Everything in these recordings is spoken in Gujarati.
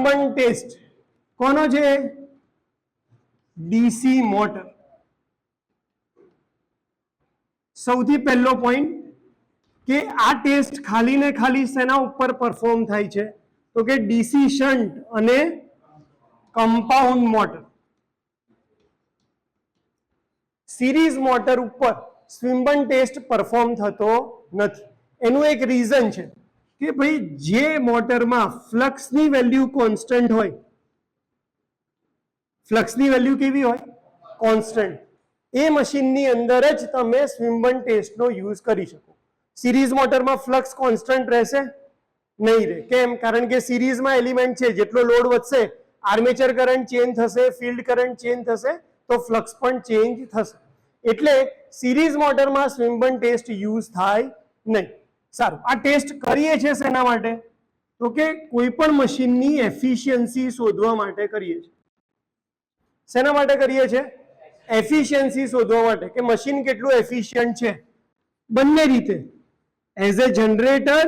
સ્વિમ્બન ટેસ્ટ કોનો છે? DC motor. સૌથી પહેલો પોઈન્ટ કે આ ટેસ્ટ ખાલી ને ખાલી શેના ઉપર પરફોર્મ થાય છે? તો કે ડીસી શન્ટ અને કમ્પાઉન્ડ મોટર. સિરીઝ મોટર ઉપર સ્વિમ્બન ટેસ્ટ પરફોર્મ થતો નથી. એનું એક રીઝન છે કે ભાઈ જે મોટરમાં ફ્લક્સની વેલ્યુ કોન્સ્ટન્ટ હોય, ફ્લક્સની વેલ્યુ કેવી હોય? કોન્સ્ટન્ટ. એ મશીનની અંદર જ તમે સ્વિમ્બન ટેસ્ટનો યુઝ કરી શકો. સિરીઝ મોટરમાં ફ્લક્સ કોન્સ્ટન્ટ રહેશે નહીં રહે. કેમ? કારણ કે સિરીઝમાં એલિમેન્ટ છે, જેટલો લોડ વધશે આર્મેચર કરંટ ચેન્જ થશે, ફિલ્ડ કરંટ ચેન્જ થશે, તો ફ્લક્સ પણ ચેન્જ થશે. એટલે સિરીઝ મોટરમાં સ્વિમ્બન ટેસ્ટ યુઝ થાય નહીં. સારું, આ ટેસ્ટ કરીએ છીએ શેના માટે? તો કે કોઈ પણ મશીનની એફિશિયન્સી શોધવા માટે કરીએ છીએ. શેના માટે કરીએ છીએ? એફિશિયન્સી શોધવા માટે, કે મશીન કેટલું એફિશિયન્ટ છે. બંને રીતે, એઝ અ જનરેટર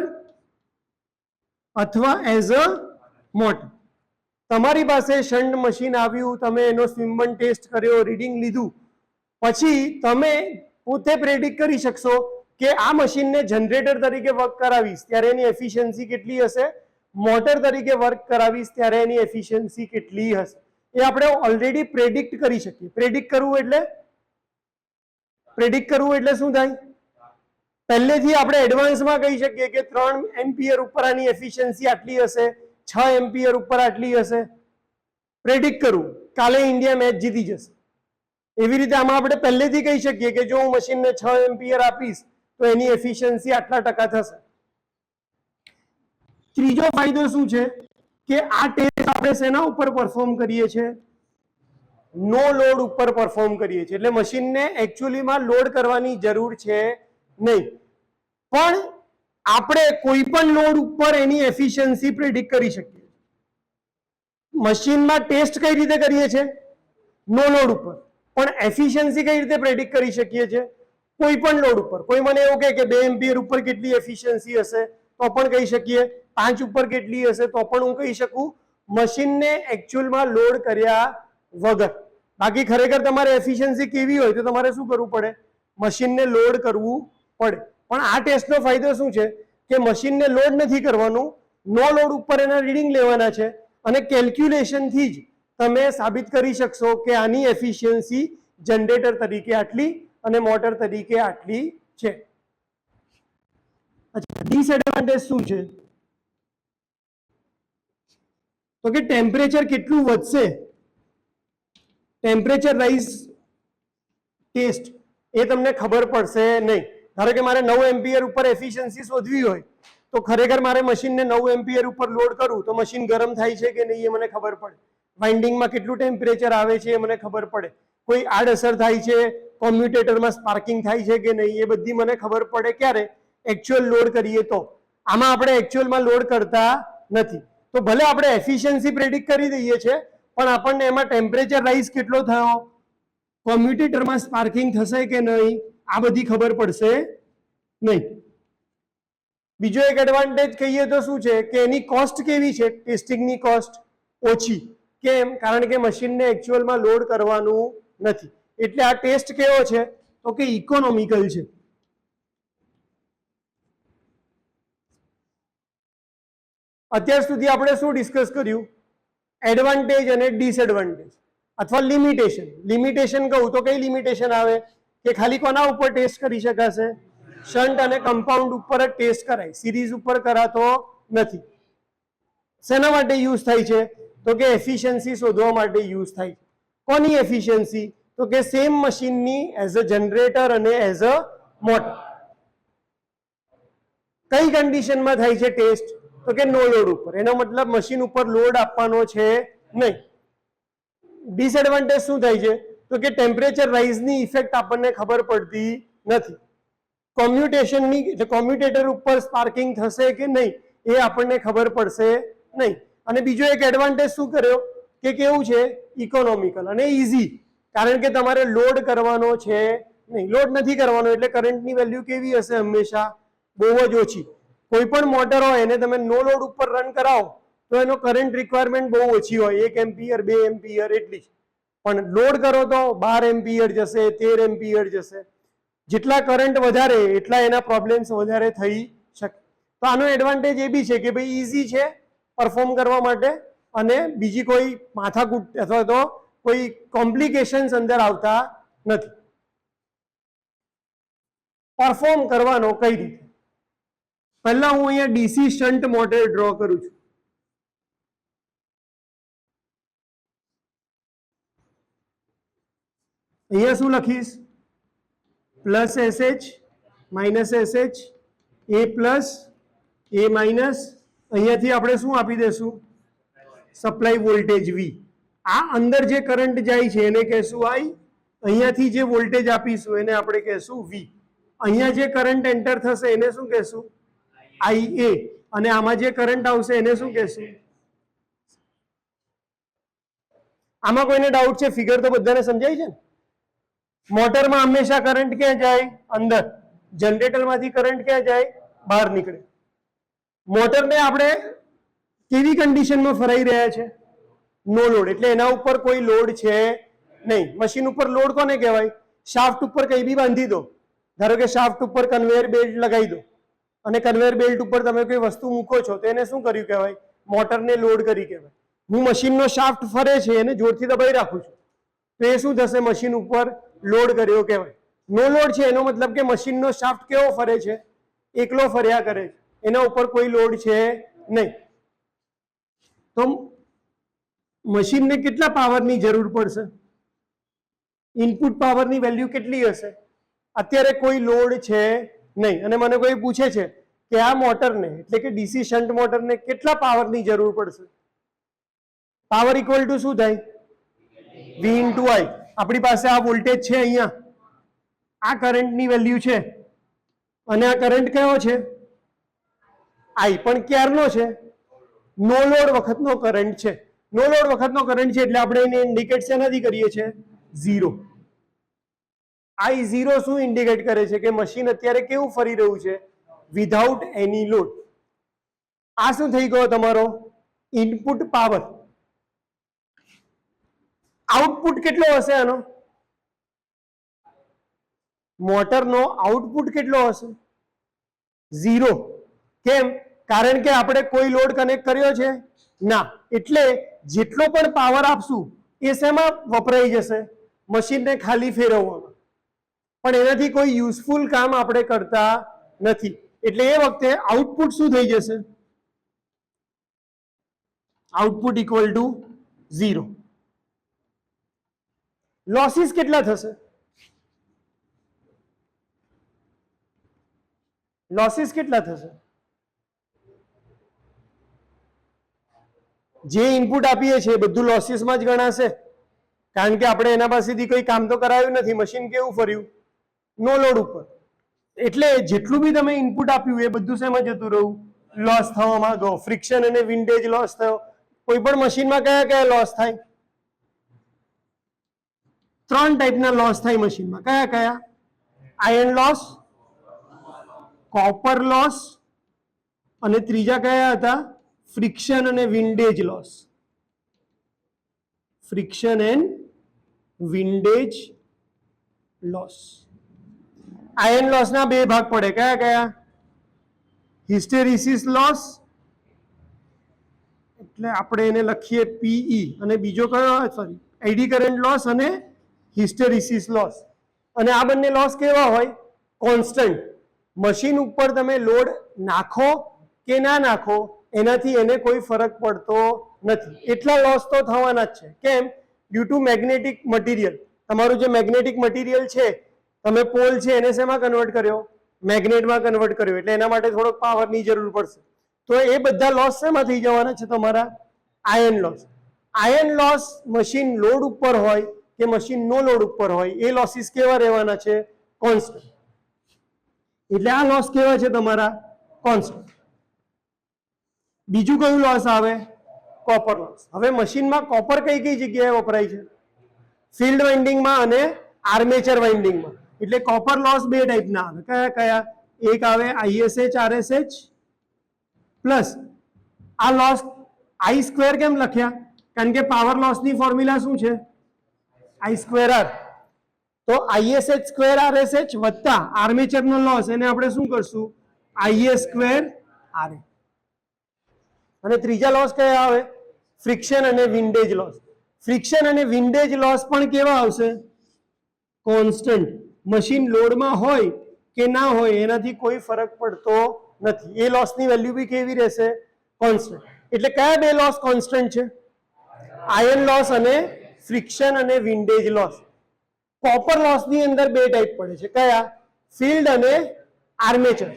અથવા એઝ અ મોટર. તમારી પાસે શન્ટ મશીન આવ્યું, તમે એનો સ્વિમ્બન ટેસ્ટ કર્યો, રીડિંગ લીધું, પછી તમે પોતે પ્રેડિક્ટ કરી શકશો કે આ મશીનને જનરેટર તરીકે વર્ક કરાવીશ ત્યારે એની એફિશિયન્સી કેટલી હશે, મોટર તરીકે વર્ક કરાવીશ ત્યારે એની એફિશિયન્સી કેટલી હશે. એ આપણે ઓલરેડી પ્રેડિક્ટ કરી શકીએ. પ્રેડિક્ટ કરવું એટલે શું થાય? પહેલેથી આપણે એડવાન્સમાં કહી શકીએ કે 3 એમ્પિયર ઉપર આની એફિશિયન્સી આટલી હશે, 6 એમ્પિયર ઉપર આટલી હશે. પ્રેડિક્ટ કરવું, કાલે ઇન્ડિયા મેચ જીતી જશે. એવી રીતે આમાં આપણે પહેલેથી કહી શકીએ કે જો હું મશીનને 6 એમ્પિયર આપીશ તો એની એફિશિયન્સી આટલા ટકા થશે. ત્રીજો ફાયદો શું છે કે આ ટેસ્ટ આપણે શેના ઉપર પરફોર્મ કરીએ છીએ? નો લોડ ઉપર પરફોર્મ કરીએ છીએ. એટલે મશીનને એકચ્યુઅલીમાં લોડ કરવાની જરૂર છે નહીં, પણ આપણે કોઈ પણ લોડ ઉપર એની એફિશિયન્સી પ્રેડિક્ટ કરી શકીએ. મશીનમાં ટેસ્ટ કઈ રીતે કરીએ છીએ? નો લોડ ઉપર. પણ એફિશિયન્સી કઈ રીતે પ્રેડિક્ટ કરી શકીએ છીએ? કોઈ પણ લોડ ઉપર. કોઈ મને એવું કહે કે 2 એમ્પિયર ઉપર કેટલી એફિશિયન્સી હશે, તો પણ કહી શકીએ. 5 ઉપર કેટલી હશે, તો પણ હું કહી શકું, મશીનને એકચ્યુઅલમાં લોડ કર્યા વગર. બાકી ખરેખર તમારે એફિશિયન્સી કેવી હોય તો તમારે શું કરવું પડે? મશીનને લોડ કરવું પડે. પણ આ ટેસ્ટનો ફાયદો શું છે કે મશીનને લોડ નથી કરવાનું, નો લોડ ઉપર એના રીડિંગ લેવાના છે અને કેલ્ક્યુલેશનથી જ તમે સાબિત કરી શકશો કે આની એફિશિયન્સી જનરેટર તરીકે આટલી અને મોટર તરીકે આટલી છે. ડિસએડવાન્ટેજ શું છે? તો કે ટેમ્પરેચર કેટલું વધશે, ટેમ્પરેચર રાઇઝ ટેસ્ટ એ તમને ખબર પડશે નહીં. ધારો કે મારે 9 એમ્પિયર ઉપર એફિશિયન્સી શોધવી હોય તો ખરેખર મારે મશીનને 9 એમ્પિયર ઉપર લોડ કરું તો મશીન ગરમ થાય છે કે નહીં એ મને ખબર પડે. વાઇન્ડિંગમાં કેટલું ટેમ્પરેચર આવે છે એ મને ખબર પડે. કોઈ આડઅસર થાય છે, કોમ્યુટેટરમાં સ્પાર્કિંગ થાય છે કે નહીં, એ બધી મને ખબર પડે. ક્યારે? એકચ્યુઅલ લોડ કરીએ તો. આમાં આપણે એકચ્યુઅલમાં લોડ કરતા નથી, તો ભલે આપણે એફિશિયન્સી પ્રેડિક્ટ કરી દઈએ છીએ પણ આપણને એમાં ટેમ્પરેચર રાઇઝ કેટલો થયો, કોમ્યુટેટરમાં સ્પાર્કિંગ થશે કે નહીં, આ બધી ખબર પડશે નહીં. બીજો એક એડવાન્ટેજ કહીએ તો શું છે કે એની કોસ્ટ કેવી છે? ટેસ્ટિંગની કોસ્ટ ઓછી. કેમ? કારણ કે મશીનને એકચ્યુઅલમાં લોડ કરવાનું નથી. એટલે આ ટેસ્ટ કેવો છે? તો કે ઇકોનોમિકલ છે. અત્યાર સુધી આપણે શું ડિસ્કસ કર્યું? એડવાન્ટેજ અને ડિસએડવાન્ટેજ અથવા લિમિટેશન. લિમિટેશન કહું તો કઈ લિમિટેશન આવે કે ખાલી કોના ઉપર ટેસ્ટ કરી શકાશે? શન્ટ અને કમ્પાઉન્ડ ઉપર જ ટેસ્ટ કરાય, સિરીઝ ઉપર કરાતો નથી. શેના માટે યુઝ થાય છે? તો કે એફિશિયન્સી શોધવા માટે યુઝ થાય. કોની એફિશિયન્સી? તો કે સેમ મશીનની એઝ અ જનરેટર અને એઝ અ મોટર. કઈ કન્ડિશનમાં થાય છે ટેસ્ટ? તો કે નો લોડ ઉપર. એનો મતલબ મશીન ઉપર લોડ આપવાનો છે નહીં. ડિસએડવાન્ટેજ શું થાય છે? તો કે ટેમ્પરેચર રાઇઝની ઇફેક્ટ આપણને ખબર પડતી નથી. કોમ્યુટેશનની, એટલે કોમ્યુટેટર ઉપર સ્પાર્કિંગ થશે કે નહીં એ આપણને ખબર પડશે નહીં. અને બીજો એક એડવાન્ટેજ શું કર્યો કે કેવું છે? ઇકોનોમિકલ અને ઇઝી. કારણ કે તમારે લોડ કરવાનો છે નહીં. લોડ નથી કરવાનો એટલે કરંટની વેલ્યુ કેવી હશે? હંમેશા બહુ જ ઓછી. કોઈ પણ મોટર હોય એને તમે નો લોડ ઉપર રન કરાવો તો એનો કરંટ રિક્વાયરમેન્ટ બહુ ઓછી હોય, 1 એમ્પિયર 2 એમ્પિયર એટલી જ. પણ લોડ કરો તો 12 એમ્પિયર જશે, 13 એમ્પિયર જશે. જેટલા કરંટ વધારે એટલા એના પ્રોબ્લેમ્સ વધારે થઈ શકે. તો આનો એડવાન્ટેજ એ બી છે કે ભાઈ ઈઝી છે પરફોર્મ કરવા માટે, અને બીજી કોઈ માથાકૂટ અથવા તો કોઈ કોમ્પ્લિકેશન્સ અંદર આવતા નથી. પરફોર્મ કરવાનો કઈ રીતે? પહેલા હું અહીંયા ડીસી શન્ટ મોટર ડ્રો કરું છું. અહીંયા શું લખીશ? Plus SH minus SH, A plus A minus. અહીંયાથી આપણે શું આપી દેશું? Supply voltage V. આ અંદર જે કરંટ જાય છે એને કહેશું આઈ. અહીંયાથી જે વોલ્ટેજ આપીશું એને આપણે કહેશું વી. અહીંયા જે કરંટ એન્ટર થશે એને શું કહેશું? આઈ એ. અને આમાં જે કરંટ આવશે એને શું કહેશું? આમાં કોઈને ડાઉટ છે? ફિગર તો બધાને સમજાય છે ને? મોટરમાં હંમેશા કરંટ ક્યાં જાય? અંદર. જનરેટરમાંથી કરંટ ક્યાં જાય? બહાર નીકળે. મોટરને આપણે કેવી કન્ડિશનમાં ફરાઈ રહ્યા છે? નો લોડ. એટલે એના ઉપર કોઈ લોડ છે નહીં. મશીન ઉપર લોડ કોને કહેવાય? શાફ્ટ ઉપર કઈ બી બાંધી દો. ધારો કે શાફ્ટ ઉપર કન્વેયર બેલ્ટ લગાવી દો, અને કન્વેયર બેલ્ટ ઉપર તમે કોઈ વસ્તુ મૂકો છો તો એને શું કર્યું કહેવાય? મોટરને લોડ કરી કહેવાય. હું મશીનનો શાફ્ટ ફરે છે એને જોરથી દબાઈ રાખું છું તો એ શું થશે? મશીન ઉપર લોડ કર્યો કહેવાય. નો લોડ છે એનો મતલબ કે મશીનનો શાફ્ટ કેવો ફરે છે? એકલો ફર્યા કરે છે, એના ઉપર કોઈ લોડ છે નહીં. તો મશીનને કેટલા પાવરની જરૂર પડશે? ઇનપુટ પાવરની વેલ્યુ કેટલી હશે? અત્યારે કોઈ લોડ છે નહીં, અને મને કોઈ પૂછે છે કે આ મોટરને એટલે કે ડીસી શન્ટ મોટરને કેટલા પાવરની જરૂર પડશે? પાવર ઇક્વલ ટુ શું થાય? વી ઇન્ટુ આઈ. આપણી પાસે આ વોલ્ટેજ છે, અહીંયા આ કરંટની વેલ્યુ છે, અને આ કરંટ કયો છે? આઈ. પણ ક્યારનો છે? નો લોડ વખતનો કરંટ છે. નો લોડ વખતનો કરંટ છે એટલે આપણે એને ઇન્ડિકેટ શેનાથી કરીએ છીએ? ઝીરો. આઈ ઝીરો શું ઇન્ડિકેટ કરે છે? કે મશીન અત્યારે કેવું ફરી રહ્યું છે? વિધાઉટ એની લોડ. આ શું થઈ ગયો તમારો? Input power. આઉટપુટ કેટલો હશે આનો? મોટરનો આઉટપુટ કેટલો હશે? ઝીરો. કેમ? કારણ કે આપણે કોઈ લોડ કનેક્ટ કર્યો છે ના. એટલે જેટલો પણ પાવર આપશું એ શેમાં વપરાઈ જશે? મશીનને ખાલી ફેરવવામાં. પણ એનાથી કોઈ યુઝફુલ કામ આપણે કરતા નથી. એટલે એ વખતે આઉટપુટ શું થઈ જશે? Output equal to zero. Losses કેટલા થશે? લોસીસ કેટલા થશે? જે ઇનપુટ આપીએ છીએ બધું લોસીસમાં જ ગણાશે, કારણ કે આપણે એના પાસેથી કોઈ કામ તો કરાવ્યું નથી. મશીન કેવું ફર્યું? નો લોડ ઉપર. એટલે જેટલું બી તમે ઇનપુટ આપ્યું એ બધું શેમાં જતું રહ્યું? લોસ થવામાં ગયો. ફ્રિક્શન અને વિન્ડેજ લોસ થયો. કોઈ પણ મશીનમાં કયા કયા લોસ થાય? 3 ટાઈપના લોસ થાય મશીનમાં. કયા કયા? આયર્ન લોસ, કોપર લોસ, અને ત્રીજા કયા હતા? ફ્રિક્શન અને windage loss. Friction and windage loss. Iron લોસના 2 ભાગ પડે. કયા કયા? હિસ્ટેરિસિસ લોસ, એટલે આપણે એને લખીએ પીઈ, અને બીજો કયો? સોરી, એડી કરંટ લોસ અને હિસ્ટેરિસિસ લોસ. અને આ બંને લોસ કેવા હોય? કોન્સ્ટન્ટ. મશીન ઉપર તમે લોડ નાખો કે ના નાખો એનાથી એને કોઈ ફરક પડતો નથી. એટલા લોસ તો થવાના જ છે. કેમ? Due to magnetic material. તમારું જે મેગ્નેટિક મટીરિયલ છે, તમે પોલ છે એને શેમાં કન્વર્ટ કર્યો? મેગ્નેટમાં કન્વર્ટ કર્યો. એટલે એના માટે થોડોક પાવરની જરૂર પડશે. તો એ બધા લોસ શેમાં થઈ જવાના છે? તમારા iron loss. Iron loss machine load ઉપર હોય કે મશીન નો લોડ ઉપર હોય, એ લોસીસ કેવા રહેવાના છે? કોન્સ્ટન્ટ. એટલે આ લોસ કેવા છે તમારા? કોન્સ્ટન્ટ. બીજું કયું લોસ આવે? Copper loss. હવે મશીનમાં કોપર કઈ કઈ જગ્યાએ વપરાય છે? ફિલ્ડ વાઇન્ડિંગમાં અને આર્મેચર વાઇન્ડિંગમાં. એટલે કોપર લોસ 2 ટાઈપના આવે. કયા કયા? એક આવે ISH RSH પ્લસ આ લોસ આઈ સ્ક્વેર કેમ લખ્યા? કારણ કે પાવર લોસની ફોર્મ્યુલા શું છે? I square R. તો આઈએસએચ સ્ક્વેર આરએસએચ વત્તા આર્મેચરનો લોસ, એને આપણે શું કરશું? IS square R. અને ત્રીજા લોસ કયા આવે? ફ્રિક્શન અને વિન્ડેજ લોસ. ફ્રિક્શન અને વિન્ડેજ લોસ પણ કેવા આવશે? કોન્સ્ટન્ટ. મશીન લોડમાં હોય કે ના હોય એનાથી કોઈ ફરક પડતો નથી. એ લોસની વેલ્યુ બી કેવી રહેશે? કોન્સ્ટન્ટ. એટલે કયા બે લોસ કોન્સ્ટન્ટ છે? આયર્ન લોસ અને ફ્રિક્શન અને વિન્ડેજ લોસ. કોપર લોસની અંદર બે ટાઈપ પડે છે. કયા? ફિલ્ડ અને આર્મેચર.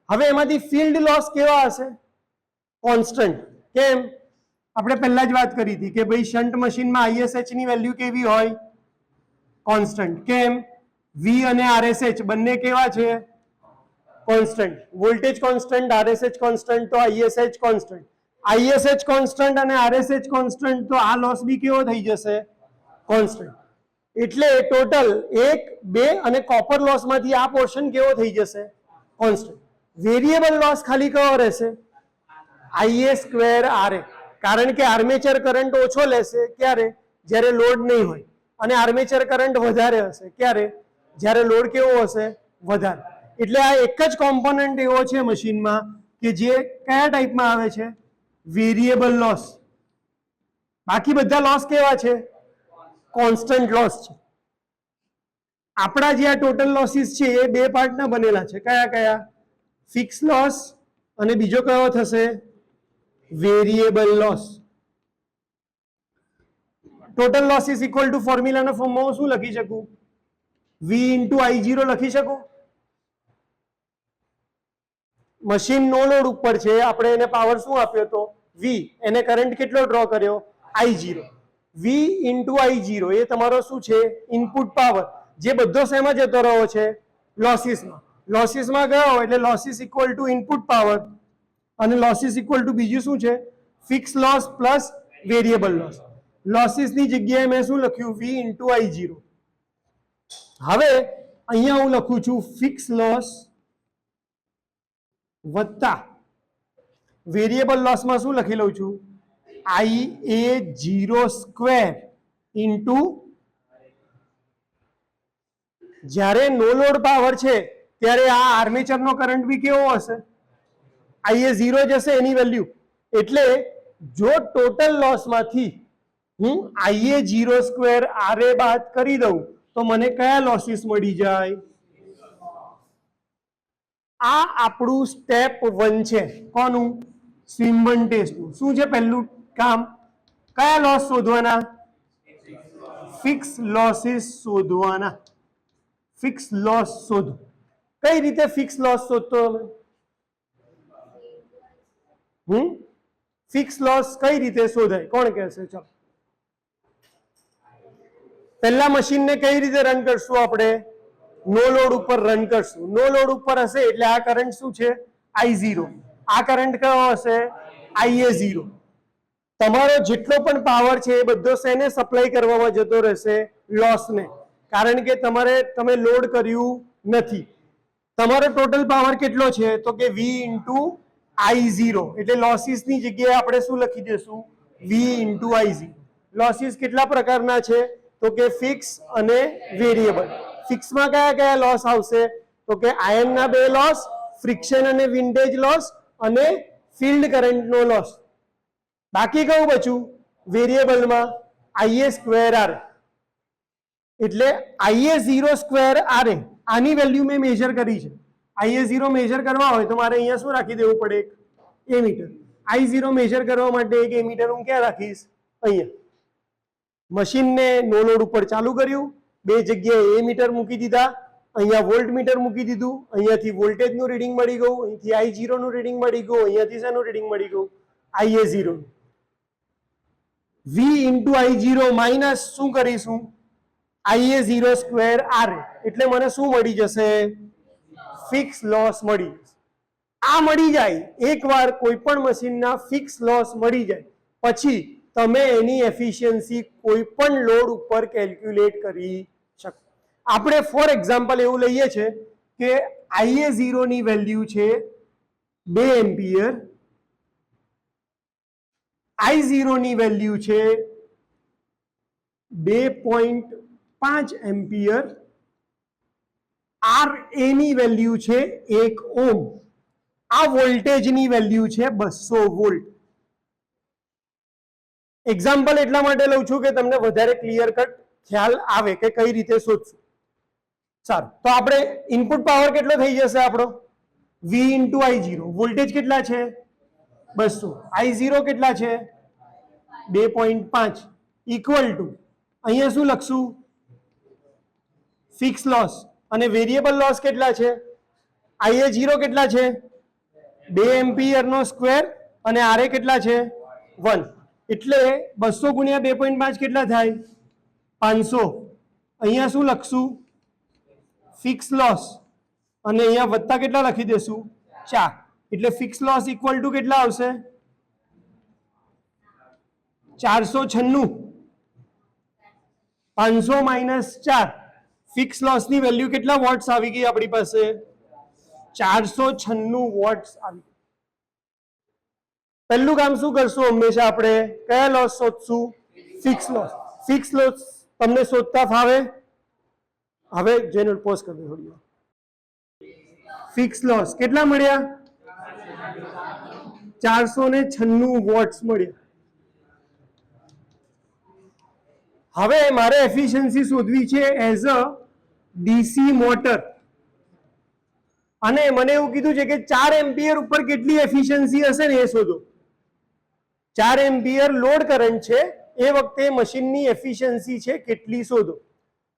હવે એમાંથી ફિલ્ડ લોસ કેવા હશે? કોન્સ્ટન્ટ. કેમ? આપણે પહેલા જ વાત કરી હતી કે ભાઈ શન્ટ મશીનમાં આઈએસએચ ની વેલ્યુ કેવી હોય? કોન્સ્ટન્ટ. કેમ? વી અને આરએસએચ બંને કેવા છે? કોન્સ્ટન્ટ. વોલ્ટેજ કોન્સ્ટન્ટ, આરએસએચ કોન્સ્ટન્ટ, તો આઈએસએચ કોન્સ્ટન્ટ. આઈએસએચ કોન્સ્ટન્ટ અને આરએસએચ કોન્સ્ટન્ટ, તો આ લોસ બી કેવો થઈ જશે? કોન્સ્ટન્ટ. એટલે ટોટલ 1, 2 અને કોપર લોસમાંથી આ પોર્શન કેવો થઈ જશે? કોન્સ્ટન્ટ. વેરિયેબલ લોસ ખાલી કયો રહેશે? આઈએ સ્ક્વેર આરએ. કારણ કે આર્મેચર કરંટ ઓછો લેશે ક્યારે? જ્યારે લોડ નહીં હોય. અને આર્મેચર કરંટ વધારે હશે ક્યારે? જ્યારે લોડ કેવો હશે? વધારે. એટલે આ એક જ કોમ્પોનન્ટ એવો છે મશીનમાં કે જે કયા ટાઈપમાં આવે છે? Variable loss. બાકી બધા લોસ કેવા છે? કોન્સ્ટન્ટ લોસ છે. આપણા જે આ ટોટલ લોસીસ છે એ બે પાર્ટના બનેલા છે. કયા કયા? ફિક્સ લોસ અને બીજો કયો થશે? Variable loss. Total losses equal to ફોર્મ્યુલાના ફોર્મમાં હું શું લખી શકું? વી ઇન્ટુ આઈ જીરો લખી શકું. મશીન નો લોડ ઉપર છે, આપણે એને પાવર શું આપ્યો હતો? વી. એને કરંટ કેટલો ડ્રો કર્યો? I zero. V into I zero એ તમારો શું છે? Input power. જે બધો શેમાં જતો રહ્યો છે? લોસીસમાં. લોસીસમાં ગયો એટલે losses equal to input power, અને લોસીસ ઇક્વલ ટુ બીજું શું છે? Fix loss plus variable loss. લોસીસની જગ્યાએ મેં શું લખ્યું? V into I zero. હવે અહીંયા હું લખું છું ફિક્સ લોસ વત્તા વેરિયેબલ લોસમાં શું લખી લઉં છું? I A zero square into, જ્યારે નો લોડ પાવર છે ત્યારે આ આર્મેચરનો કરંટ બી કેવો હશે? આઈએ ઝીરો જ હશે એની વેલ્યુ. એટલે જો ટોટલ લોસમાંથી હું આઈએ જીરો સ્ક્વેર આરએ બાદ કરી દઉં તો મને કયા લોસીસ મળી જાય? આ આપણું સ્ટેપ 1 છે. કોનું? સ્વિમબર્ન ટેસ્ટનું. શું છે પહેલું કામ? કયા લોસ શોધવાના? ફિક્સ લોસીસ શોધવાના. ફિક્સ લોસ શોધો. કઈ રીતે ફિક્સ લોસ શોધતો? ફિક્સ લોસ કઈ રીતે શોધાય? કોણ કહેશે? ચાલો પહેલા મશીનને કઈ રીતે રન કરશું આપણે? નો લોડ ઉપર રન કરશું. નો લોડ ઉપર હશે એટલે આ કરંટ શું છે? આઈ ઝીરો. આ કરંટ કયો હશે? આઈએ ઝીરો. તમારો જેટલો પણ પાવર છે એ બધો શેને સપ્લાય કરવામાં જતો રહેશે? લોસને. કારણ કે તમે લોડ કર્યું નથી. તમારો ટોટલ પાવર કેટલો છે? તો કે વી ઇન્ટુ આઈ ઝીરો. એટલે લોસીસની જગ્યાએ આપણે શું લખી દઈશું? વી ઇન્ટુ આઈ ઝીરો. લોસીસ કેટલા પ્રકારના છે? તો કે ફિક્સ અને વેરિયેબલ. ફિક્સમાં કયા કયા લોસ આવશે? તો કે આયર્નના બે લોસ, ફ્રિક્શન અને વિન્ડેજ લોસ, અને ફિલ્ડ કરંટનો લોસ. બાકી કયું બચ્યું? વેરિયેબલમાં આઈએ સ્ક્વેર આર. એટલે આઈએ ઝીરો સ્ક્વેર આર આની વેલ્યુ મેં મેજર કરી છે. આઈએ ઝીરો મેજર કરવા હોય તો મારે અહીંયા શું રાખી દેવું પડે? એક એમીટર. આઈ ઝીરો મેજર કરવા માટે એક એમીટર હું ક્યાં રાખીશ? અહીંયા. મશીનને નો લોડ ઉપર ચાલુ કર્યું, બે જગ્યાએ એમીટર મૂકી દીધા, અહીંયા વોલ્ટ મીટર મૂકી દીધું, અહીંયાથી વોલ્ટેજનું રીડિંગ મળી ગયું, અહીંથી આઈ ઝીરોનું રીડિંગ મળી ગયું, અહીંયાથી શેનું રીડિંગ મળી ગયું? IA zero. V into I zero minus શું કરીશું? આઈએ ઝીરો સ્ક્વેર આર. એટલે મને શું મળી જશે? ફિક્સ લોસ મળી જશે. આ મળી જાય એકવાર કોઈ પણ મશીનના ફિક્સ લોસ મળી જાય પછી તમે એની એફિશિયન્સી કોઈ પણ લોડ ઉપર કેલ્ક્યુલેટ કરી શકો. આપણે ફોર એક્ઝામ્પલ એવું લઈએ છે કે આઈએ ઝીરો ની વેલ્યુ છે 2 એમ્પિયર I0 ની વેલ્યુ છે 2.5 એમ્પિયર, RA ની વેલ્યુ છે 1 ઓહમ, આ વોલ્ટેજની વેલ્યુ છે 200 વોલ્ટ. એક્ઝામ્પલ એટલા માટે લઉં છું કે તમને વધારે ક્લિયર કટ ખ્યાલ આવે કે કઈ રીતે શોધશું. સારું, તો આપણે ઇનપુટ પાવર કેટલો થઈ જશે આપણો? V into I0. વોલ્ટેજ કેટલા છે? 200. I0 કેટલા છે? 2.5 ઇક્વલ ટુ અહીંયા શું લખશું? Fix loss. અને વેરિયેબલ લોસ કેટલા છે? IA0 કેટલા છે? 2 એમ્પિયર નો સ્ક્વેર અને RA કેટલા છે? 1. એટલે 200 ગુણ્યા 2.5 કેટલા થાય? 500. અહીંયા શું લખશું? Fix loss. અને અહીંયા વત્તા કેટલા લખી દેશું? 4. એટલે ફિક્સ લોસ ઇક્વલ ટુ કેટલા આવશે? 496. 500 માઇનસ 4. ફિક્સ લોસ ની વેલ્યુ કેટલા વોટ્સ આવી ગઈ આપણી પાસે? 496 વોટ્સ આવી. પહેલું કામ શું કરશું? હંમેશા આપણે કયા લોસ શોધશું? Fix loss. ફિક્સ લોસ તમને શોધતા ફાવે? હવે જેને પોઝ કરી દો થોડી વાર. ફિક્સ લોસ કેટલા મળ્યા? 496 વોટ્સ મળ્યા. હવે મારે એફિશિયન્સી શોધવી છે એઝ અ ડીસી મોટર, અને મને એવું કીધું છે કે 4 એમ્પિયર ઉપર કેટલી એફિશિયન્સી હશે ને એ શોધો. 4 એમ્પિયર લોડ કરંટ છે, એ વખતે મશીનની એફિશિયન્સી છે કેટલી શોધો.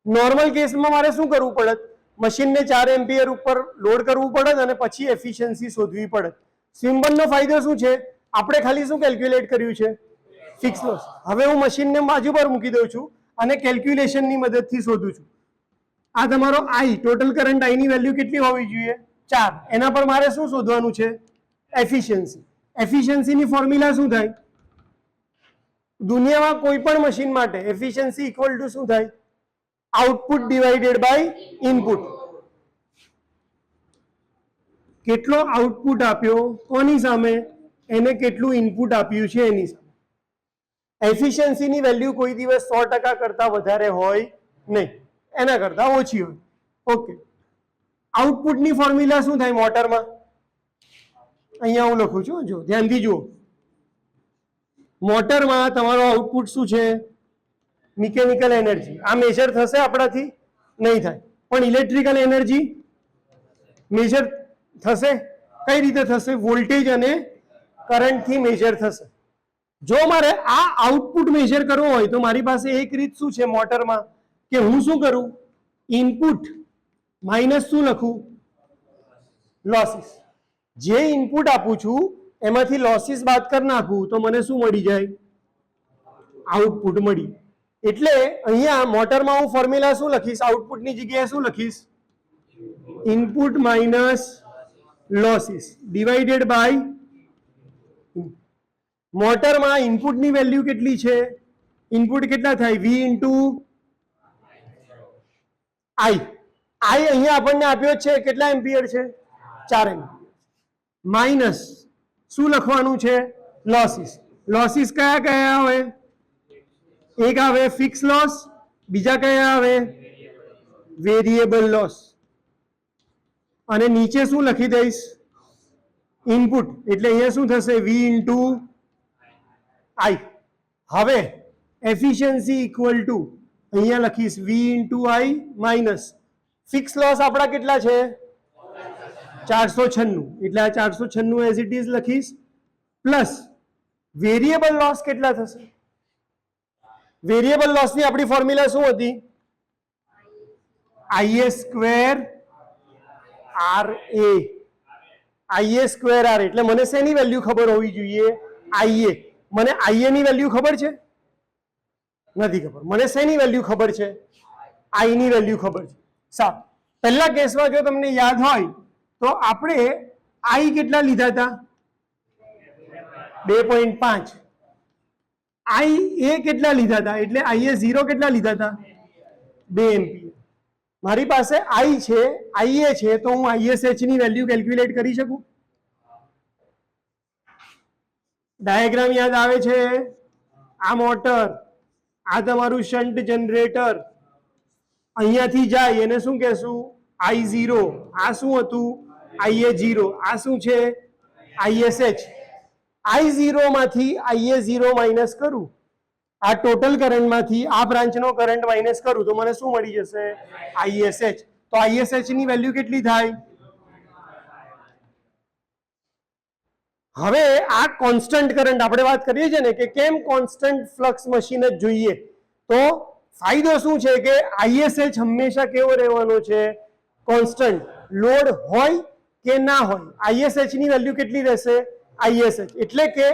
નોર્મલ કેસમાં મારે શું કરવું પડત? મશીનને 4 એમ્પિયર ઉપર લોડ કરવું પડત અને પછી એફિશિયન્સી શોધવી પડત. સિમ્બલનો ફાયદો શું છે? આપણે ખાલી શું કેલ્ક્યુલેટ કર્યું છે? Fix loss. હવે હું મશીનને બાજુ પર મૂકી દઉં છું અને કેલ્ક્યુલેશનની મદદથી શોધું છું. આ તમારો I, ટોટલ કરંટ I ની વેલ્યુ કેટલી હોવી જોઈએ? 4. એના પર મારે શું શોધવાનું છે? એફિશિયન્સી. એફિશિયન્સીની ફોર્મ્યુલા શું થાય? દુનિયામાં કોઈ પણ મશીન માટે એફિશિયન્સી ઇક્વલ ટુ શું થાય? Output divided by input. કેટલો આઉટપુટ આપ્યો કોની સામે? એને કેટલું ઇનપુટ આપ્યું છે એની સામે. એફિશિયન્સીની વેલ્યુ કોઈ દિવસ 100% કરતા વધારે હોય નહીં, એના કરતા ઓછી હોય. ઓકે, આઉટપુટની ફોર્મ્યુલા શું થાય મોટરમાં? અહીંયા હું લખું છું, જો ધ્યાનથી જુઓ. મોટરમાં તમારો આઉટપુટ શું છે? Mechanical energy. આ મેજર થશે આપણાથી? નહીં થાય. પણ ઇલેક્ટ્રિકલ એનર્જી મેજર થશે. કઈ રીતે થશે? વોલ્ટેજ અને કરંટથી મેજર થશે. જો મારે આ આઉટપુટ મેજર કરવો હોય તો મારી પાસે એક રીત શું છે મોટરમાં, કે હું શું કરું? ઇનપુટ માઇનસ શું લખું? લોસીસ. જે ઇનપુટ આપું છું એમાંથી લોસીસ બાદ કરી નાખું તો મને શું મળી જાય? આઉટપુટ મળી. એટલે અહીંયા મોટરમાં હું ફોર્મ્યુલા શું લખીશ? આઉટપુટની જગ્યાએ શું લખીશ? Input minus losses divided by. મોટરમાં ઇનપુટની વેલ્યુ કેટલી છે? ઇનપુટ કેટલા થાય? V into I. અહીંયા આપણને આપ્યો છે કેટલા એમ્પિયર છે? 4 એમ્પિયર. માઇનસ શું લખવાનું છે? લોસીસ. લોસીસ કયા કયા આવે? એક આવે ફિક્સ લોસ, બીજા કયા આવે? Variable loss. અને નીચે શું લખી દઈશ? ઇનપુટ. એટલે અહીંયા શું થશે? V into I. હવે એફિશિયન્સી ઇક્વલ ટુ અહીંયા લખીશ V into I minus fix loss આપણા કેટલા છે? 496. એટલે આ 496 એઝ ઇટ ઇઝ લખીશ, પ્લસ વેરિયેબલ લોસ કેટલા થશે? વેરિયેબલ લોસની આપણી ફોર્મ્યુલા શું હતી? IA square RA. IA square RA. એટલે મને શેની વેલ્યુ ખબર હોવી જોઈએ? IA. મને IA ની વેલ્યુ ખબર છે? નથી ખબર. મને શેની વેલ્યુ ખબર છે? I ની વેલ્યુ ખબર છે. સારું, પહેલા કેસમાં જો તમને યાદ હોય તો આપણે I કેટલા લીધા હતા? 2.5. IA કેટલા લીધા હતા? એટલે IA0 કેટલા લીધા હતા? 2 એમ્પિયર. મારી પાસે I છે, IA છે, તો હું ISH ની વેલ્યુ કેલ્ક્યુલેટ કરી શકું? ડાયાગ્રામ યાદ આવે છે? આ મોટર, આ તમારું શન્ટ જનરેટર, અહીંયાથી જાય એને શું કહેશું? I0. આ શું હતું? IA0. આ શું છે? ISH. I0 માંથી IA0 માઇનસ કરું, આ ટોટલ કરંટમાંથી આ બ્રાન્ચનો કરંટ માઇનસ કરું તો મને શું મળી જશે? ISH. તો ISH ની વેલ્યુ કેટલી થાય? હવે આ કોન્સ્ટન્ટ કરંટ આપણે વાત કરીએ છીએ ને કે કેમ કોન્સ્ટન્ટ ફ્લક્સ મશીન જ જોઈએ, તો ફાયદો શું છે કે ISH હંમેશા કેવો રહેવાનો છે? કોન્સ્ટન્ટ. લોડ હોય કે ના હોય, ISH ની વેલ્યુ કેટલી રહેશે? ISH. એટલે કે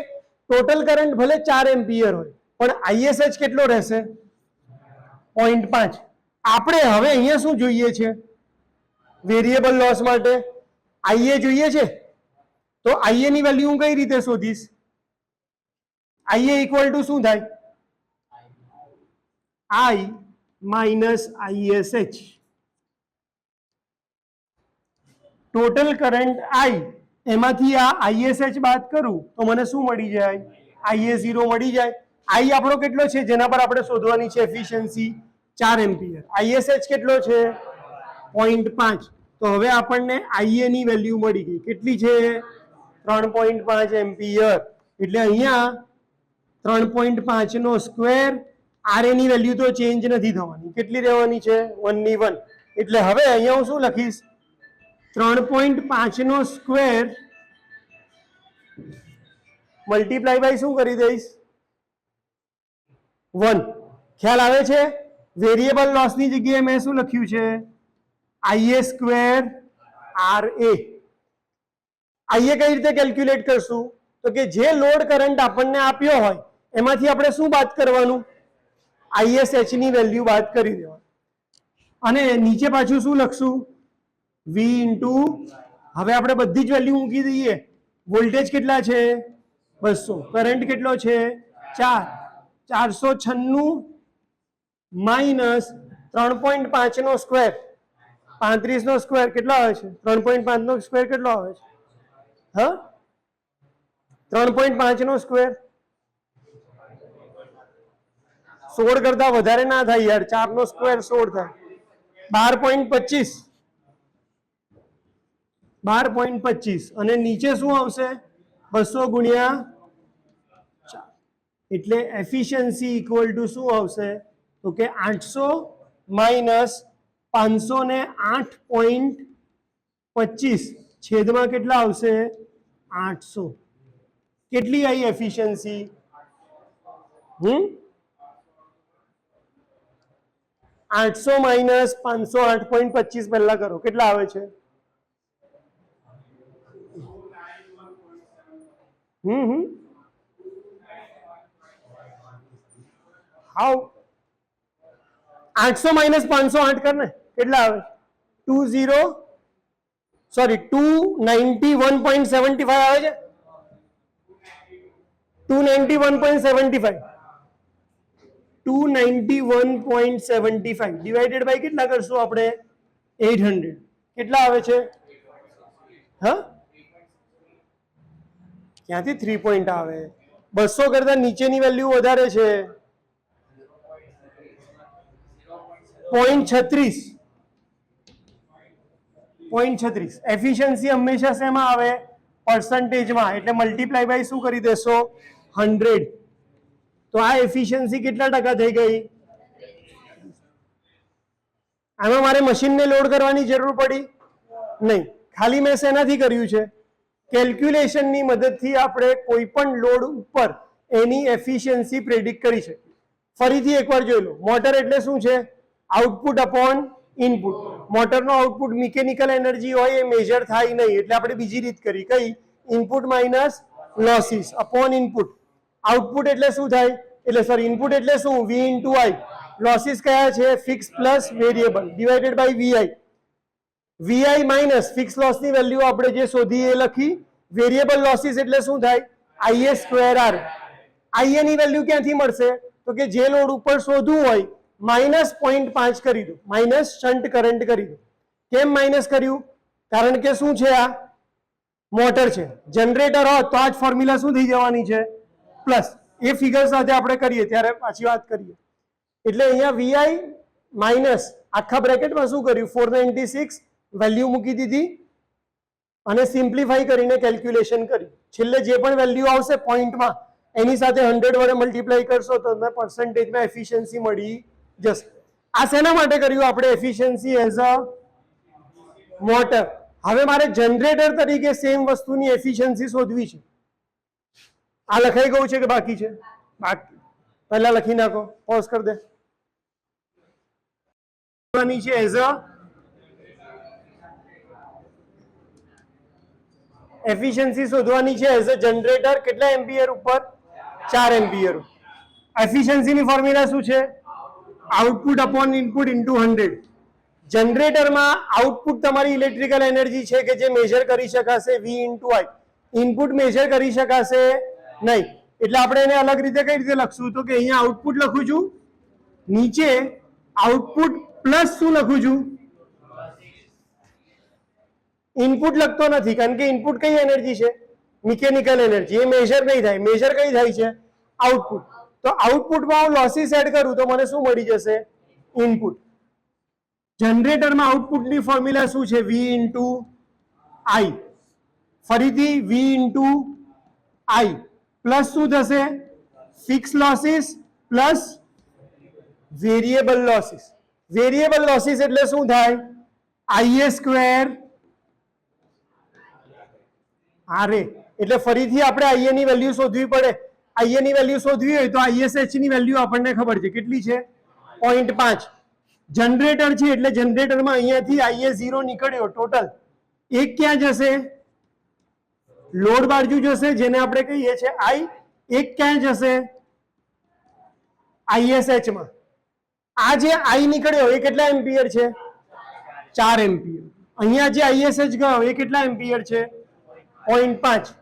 ટોટલ કરંટ ભલે 4 એમ્પિયર હોય પણ ISH કેટલો રહેશે? 0.5. આપણે હવે અહીંયા શું જોઈએ છે? વેરિયેબલ લોસ માટે IA જોઈએ છે. તો IA ની વેલ્યુ હું કઈ રીતે શોધીશ? IA ઇક્વલ ટુ શું થાય? I minus ISH. Total current I, એમાંથી આ ISH બાદ કરું તો મને શું મળી જાય? IA0 મળી જાય. I આપણો કેટલો છે જેના પર આપણે શોધવાની છે એફિશિયન્સી? 4 એમ્પિયર. ISH કેટલો છે? 0.5. તો હવે આપણને IA ની વેલ્યુ મળી ગઈ. કેટલી છે? 3.5 એમ્પિયર. એટલે અહીંયા 3.5 નો સ્ક્વેર. RA ની વેલ્યુ તો ચેન્જ નથી થવાની, કેટલી રહેવાની છે? 1 ની 1. એટલે હવે અહીંયા હું શું લખીશ? 3.5 નો સ્ક્વેર મલ્ટીપ્લાય બાય શું કરી દઈશ? 1. ખ્યાલ આવે છે? વેરિયેબલ લોસ ની જગ્યાએ મેં શું લખ્યું છે? IA square RA. IA કઈ રીતે કેલ્ક્યુલેટ કરશું? તો કે જે લોડ કરંટ આપણને આપ્યો હોય એમાંથી આપણે શું બાદ કરવાનું? ISH ની વેલ્યુ બાદ કરી દેવાનું. અને નીચે પાછું શું લખશું? V ઇન્ટુ, હવે આપણે બધી જ વેલ્યુ મૂકી દઈએ. વોલ્ટેજ કેટલા છે? 200. કરંટ કેટલો છે? 4. 496 માઇનસ 3.5 નો સ્ક્વેર, 35 નો સ્ક્વેર કેટલો આવે છે? 3.5 નો સ્ક્વેર કેટલો આવે છે? હા, 3.5 નો સ્ક્વેર 16 કરતા વધારે ના થાય યાર. 4 નો સ્ક્વેર 16 થાય. 12.25. 12.25 અને નીચે શું આવશે? 200 ગુણ્યા 4. એટલે એફિશિયન્સી ઇક્વલ ટુ શું આવશે? તો કે 800 માઇનસ 508.25 છેદમાં કેટલા આવશે? 800. કેટલી આવી એફિશિયન્સી? 800 માઇનસ 508.25 પહેલા કરો, કેટલા આવે છે? હાઉ 800 માઇનસ 508 કરને કેટલા આવે? 291.75 આવે છે. 291.75 ડિવાઇડેડ બાય કેટલા કરશું આપણે? 800. કેટલા આવે છે? હા, ક્યાંથી 3 પોઈન્ટ આવે? 200 કરતા નીચેની વેલ્યુ વધારે છે. 0.36. એફિશિયન્સી હંમેશા શેમાં આવે? પર્સન્ટેજમાં. એટલે મલ્ટીપ્લાય બાય શું કરી દેશો? 100. તો આ એફિશિયન્સી કેટલા ટકા થઈ ગઈ? આમાં મારે મશીનને લોડ કરવાની જરૂર પડી નહીં. ખાલી મેં શેનાથી કર્યું છે? કેલ્ક્યુલેશનની મદદથી આપણે કોઈ પણ લોડ ઉપર એની એફિશિયન્સી પ્રેડિક્ટ કરી શકીએ. ફરીથી એકવાર જોઈ લો. મોટર એટલે શું છે? Output upon input. મોટરનો આઉટપુટ મિકેનિકલ એનર્જી હોય એ મેજર થાય નહીં, એટલે આપણે બીજી રીત કરી. કઈ? Input minus losses upon input. Output એટલે શું થાય? એટલે સોરી, ઇનપુટ એટલે શું? V into I. લોસીસ કયા છે? Fix plus variable divided by VI. VI minus fix લોસની વેલ્યુ આપણે જે શોધી એ લખી. વેરિયેબલ લોસીસ એટલે શું થાય? IA square R. IA ની વેલ્યુ ક્યાંથી મળશે? તો કે જે લોડ ઉપર શોધવું હોય માઇનસ 0.5 કરી દો, માઇનસ શન્ટ કરંટ કરી દો. કેમ માઇનસ કર્યું? કારણ કે શું છે આ? મોટર છે. જનરેટર હોત તો આ જ ફોર્મ્યુલા શું થઈ જવાની છે? પ્લસ. એ ફિગર સાથે આપણે કરીએ ત્યારે પાછી વાત કરીએ. એટલે અહીંયા વીઆઈ માઇનસ આખા બ્રેકેટમાં શું કર્યું? 496 વેલ્યુ મૂકી દીધી અને સિમ્પ્લિફાઈ કરીને કેલ્ક્યુલેશન કર્યું. છેલ્લે જે પણ વેલ્યુ આવશે પોઈન્ટમાં એની સાથે 100 વડે મલ્ટીપ્લાય કરશો તો તમને પર્સન્ટેજમાં એફિશિયન્સી મળી જશે. આ શેના માટે કર્યું આપણે એફિશિયન્સી એઝ અ મોટર? હવે મારે જનરેટર તરીકે સેમ વસ્તુની એફિશિયન્સી શોધવી છે. આ લખાઈ ગયું છે કે બાકી છે? બાકી. પહેલા લખી નાખો, પોઝ કરી દે. છે એઝ અ એફિશિયન્સી શોધવાની છે એઝ અ જનરેટર. કેટલા એમ્પિયર ઉપર? 4 એમ્પિયર. એફિશિયન્સીની ફોર્મ્યુલા શું છે? Output upon input into 100. જનરેટરમાં આઉટપુટ તમારી ઇલેક્ટ્રિકલ એનર્જી છે કે જે મેજર કરી શકાશે V ઇન્ટુ I. ઇનપુટ મેજર કરી શકાશે નહીં. એટલે આપણે એને અલગ રીતે કઈ રીતે લખશું? તો કે અહીંયા આઉટપુટ લખું છું, નીચે આઉટપુટ પ્લસ શું લખું છું? ઇનપુટ લખતો નથી કારણ કે ઇનપુટ કઈ એનર્જી છે? Mechanical energy. એ મેજર નહીં થાય. મેજર કઈ થાય છે? આઉટપુટ. તો આઉટપુટમાં હું લોસીસ એડ કરું તો મને શું મળી જશે? ઇનપુટ. જનરેટરમાં આઉટપુટની ફોર્મ્યુલા શું છે? V into I. ફરીથી V ઇન્ટુ I પ્લસ શું થશે? Fix losses plus variable losses. Variable losses એટલે શું થાય? IA square RA. એટલે ફરીથી આપણે IA ની વેલ્યુ શોધવી પડે. IA ની વેલ્યુ શોધવી હોય તો ISH ની વેલ્યુ આપણને ખબર છે કેટલી છે? 0.5. જનરેટર છે એટલે જનરેટરમાં અહીંયાથી IA 0 નીકળ્યો ટોટલ. એક ક્યાં જશે? લોડ બાજુ જશે જેને આપણે કહીએ છીએ I. એક ક્યાં જશે? ISH માં. આ જે I નીકળ્યો એ કેટલા એમ્પિયર છે? 4 એમ્પિયર. અહીંયા જે ISH ગયો એ કેટલા એમ્પિયર છે? 0.5.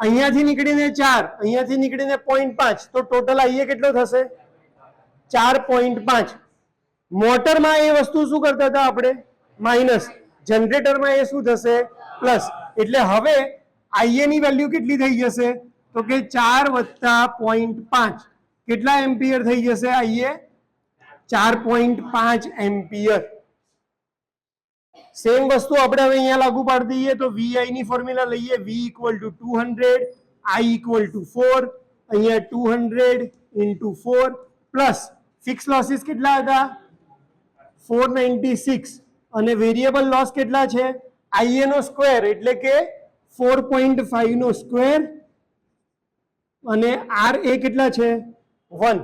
અહીંયાથી નીકળીને 4, અહીંયાથી નીકળીને 0.5, તો ટોટલ IA કેટલો થશે? 4.5. મોટરમાં એ વસ્તુ શું કરતા હતા આપણે? માઇનસ. જનરેટરમાં એ શું થશે? પ્લસ. એટલે હવે IA ની વેલ્યુ કેટલી થઈ જશે? તો કે 4 વત્તા 0.5. કેટલા એમ્પિયર થઈ જશે IA? 4.5 એમ્પિયર. સેમ વસ્તુ આપણે હવે અહીંયા લાગુ પાડી દઈએ તો VI ની ફોર્મ્યુલા લઈએ. V equal to 200, I equal to 4. અહીંયા 200 ઇન્ટુ 4 પ્લસ ફિક્સ લોસીસ કેટલા હતા? 496 અને વેરિયેબલ લોસ કેટલા છે? IA નો સ્ક્વેર એટલે કે 4.5 નો સ્ક્વેર અને RA કેટલા છે? 1.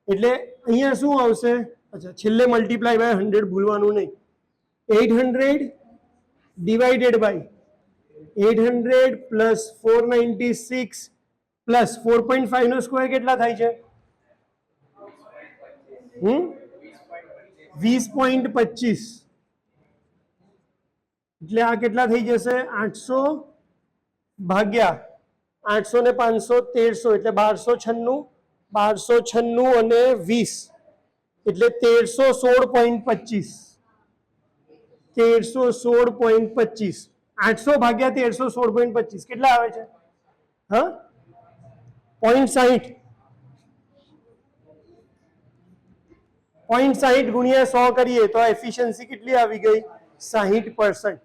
એટલે અહીંયા શું આવશે? અચ્છા, છેલ્લે મલ્ટીપ્લાય બાય 100 ભૂલવાનું નહીં. 800 divided by 800 plus 496 plus 4.5 no square કેટલા થાય છે? 20.25. એટલે આ કેટલા થઈ જશે? 800 ભાગ્યા 800 ને 500 1300 એટલે 1296. 1296 અને 20 એટલે 1316.25. 1316.25. 800 ભાગ્યા 1316.25 કેટલા આવે છે? હા, 0.60. 0.60 ગુણ્યા 100 કરીએ તો એફિશિયન્સી કેટલી આવી ગઈ? 60%.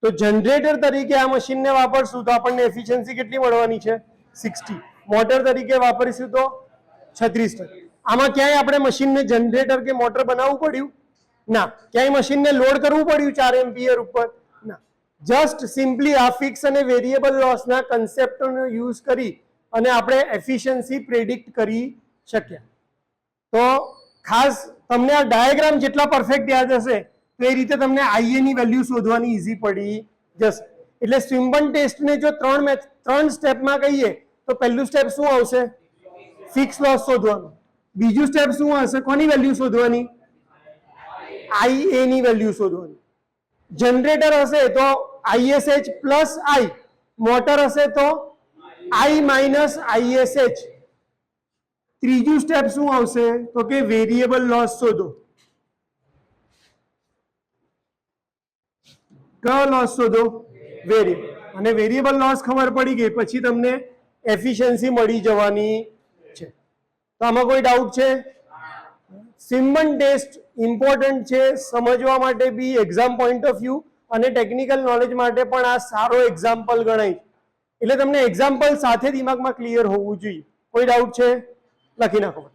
તો જનરેટર તરીકે આ મશીનને વાપરશું તો આપણને એફિશિયન્સી કેટલી મળવાની છે? 60. મોટર તરીકે વાપરીશું તો 36%. આમાં ક્યાંય આપણે મશીનને જનરેટર કે મોટર બનાવવું પડ્યું? ના. ક્યાંય મશીનને લોડ કરવું પડ્યું 4 એમ્પિયર ઉપર? ના. જસ્ટ સિમ્પલી આ ફિક્સ અને વેરિયેબલ લોસના કન્સેપ્ટનો યુઝ કરી અને આપણે એફિશિયન્સી પ્રેડિક્ટ કરી શક્યા. તો ખાસ તમને આ ડાયાગ્રામ જેટલા પરફેક્ટ યાદ હશે તો એ રીતે તમને IA ની વેલ્યુ શોધવાની ઈઝી પડી જશે. એટલે સ્વિમ્બન ટેસ્ટને જો 3 સ્ટેપમાં કહીએ તો પહેલું સ્ટેપ શું આવશે? ફિક્સ લોસ શોધવાનું. બીજું સ્ટેપ શું હશે? કોની વેલ્યુ શોધવાની? IA ની વેલ્યુ શોધવાની. જનરેટર હશે તો ISH પ્લસ I. મોટર હશે તો I માઇનસ ISH. ત્રીજું સ્ટેપ શું આવશે? તો કે વેરિયેબલ લોસ શોધો. કયો લોસ શોધો? વેરિયેબલ. અને વેરિયેબલ લોસ ખબર પડી ગઈ પછી તમને એફિશિયન્સી મળી જવાની છે. તો આમાં કોઈ ડાઉટ છે? સિમ્બન ટેસ્ટ ઇમ્પોર્ટન્ટ છે સમજવા માટે બી એક્ઝામ પોઈન્ટ ઓફ વ્યૂ, અને ટેકનિકલ નોલેજ માટે પણ આ સારો એક્ઝામ્પલ ગણાય. એટલે તમને એક્ઝામ્પલ સાથે દિમાગમાં ક્લિયર હોવું જોઈએ. કોઈ ડાઉટ છે? લખી નાખો.